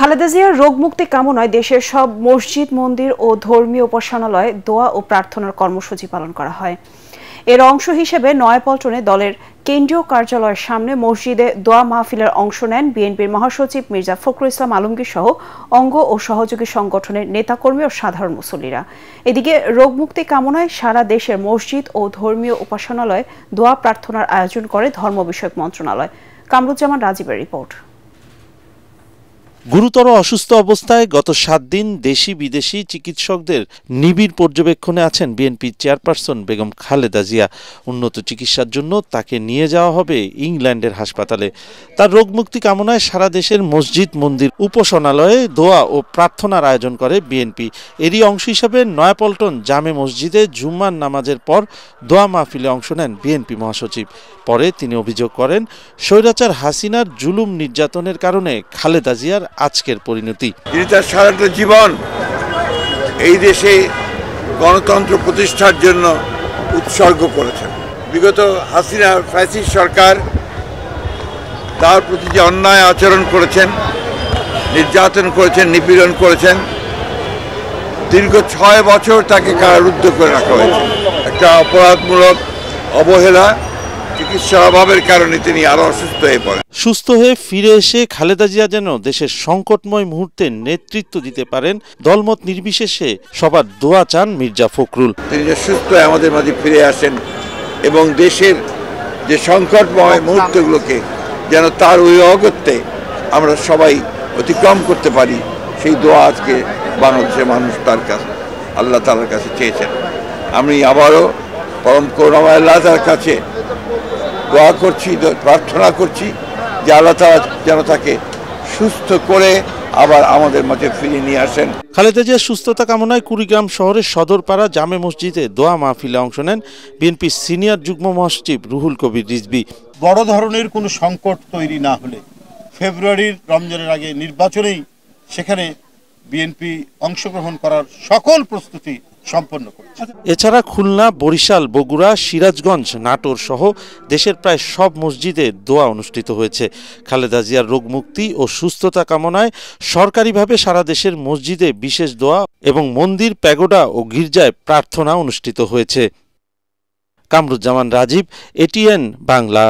খালেদা জিয়ার রোগমুক্তি কামনায় দেশের সব মসজিদ, মন্দির ও ধর্মীয় উপাসনালয়ে দোয়া ও প্রার্থনার কর্মসূচি পালন করা হয়। এর অংশ হিসেবে নয়াপল্টনে দলের কেন্দ্রীয় কার্যালয়ের সামনে মসজিদে দোয়া মাহফিলের অংশ নেন বিএনপির মহাসচিব মির্জা ফখরুল ইসলাম আলমগীর সহ অঙ্গ ও সহযোগী সংগঠনের নেতাকর্মী ও সাধারণ মুসল্লিরা। এদিকে রোগমুক্তি কামনায় সারা দেশের মসজিদ ও ধর্মীয় উপাসনালয়ে দোয়া প্রার্থনার আয়োজন করে ধর্ম বিষয়ক মন্ত্রণালয়। কামরুজ্জামান রাজীবের রিপোর্ট। গুরুতর অসুস্থ অবস্থায় গত 7 দিন দেশি বিদেশি চিকিৎসকদের নিবিড় পর্যবেক্ষণে আছেন বিএনপি চেয়ারপারসন বেগম খালেদা জিয়া। উন্নত চিকিৎসার জন্য তাকে নিয়ে যাওয়া হবে ইংল্যান্ডের হাসপাতালে। তার রোগমুক্তি কামনায় সারা দেশের মসজিদ, মন্দির, উপাসনালয়ে দোয়া ও প্রার্থনার আয়োজন করে বিএনপি। এরই অংশ হিসেবে নয়াপল্টন জামে মসজিদে জুম্মার নামাজের পর দোয়া মাহফিলে অংশ নেন বিএনপি মহাসচিব। পরে তিনি অভিযোগ করেন, স্বৈরাচার হাসিনার জুলুম নির্যাতনের কারণে খালেদা জিয়ার আজকের পরিণতি। তিনি তার সারাটা জীবন এই দেশে গণতন্ত্র প্রতিষ্ঠার জন্য উৎসর্গ করেছেন। বিগত হাসিনা ফ্যাসিস্ট সরকার তার প্রতি যে অন্যায় আচরণ করেছেন, নির্যাতন করেছেন, নিপীড়ন করেছেন, দীর্ঘ 6 বছর তাকে কারারুদ্ধ করে রাখা হয়েছে। একটা অপরাধমূলক অবহেলা, চিকিৎসার অভাবের কারণে তিনি আরো অসুস্থ হয়ে পড়েন। সুস্থ হয়ে ফিরে এসে খালেদা জিয়া যেন দেশের সংকটময় মুহূর্তে নেতৃত্ব দিতে পারেন, দলমত নির্বিশেষে সবার দোয়া চান মির্জা ফখরুল। তিনি যে সুস্থ হয়ে আমাদের মাঝে ফিরে আসেন এবং দেশের যে সংকটময় মুহূর্তগুলোকে যেন তার ওই অগত্যে আমরা সবাই অতিক্রম করতে পারি, সেই দোয়া আজকে বাংলাদেশের মানুষ তার কাছে, আল্লাহ তাআলার কাছে চেয়েছেন। আমি আবারও পরম করুণাময় আল্লাহ তাআলার কাছে দোয়া করছি, প্রার্থনা করছি যে আল্লাহ তাআলা যেন তাকে সুস্থ করে আবার আমাদের মাঝে ফিরিয়ে নিয়ে আসেন। খালেদা জিয়ার সুস্থতা কামনায় কুড়িগ্রাম শহরের সদরপাড়া জামে মসজিদে দোয়া মাহফিলে অংশ নেন বিএনপির সিনিয়র যুগ্ম মহাসচিব রুহুল কবির রিজভী। বড় ধরনের কোনো সংকট তৈরি না হলে ফেব্রুয়ারির রমজানের আগে নির্বাচনেই সেখানে বিএনপি অংশগ্রহণ করার সকল প্রস্তুতি সম্পন্ন করেছে। এছাড়া খুলনা, বরিশাল, বগুড়া, সিরাজগঞ্জ, নাটোর সহ দেশের প্রায় সব মসজিদে দোয়া অনুষ্ঠিত হয়েছে। খালেদা জিয়ার রোগমুক্তি ও সুস্থতা কামনায় সরকারিভাবে সারা দেশের মসজিদে বিশেষ দোয়া এবং মন্দির, প্যাগোডা ও গির্জায় প্রার্থনা অনুষ্ঠিত হয়েছে। কামরুজ্জামান রাজীব, এটিএন বাংলা।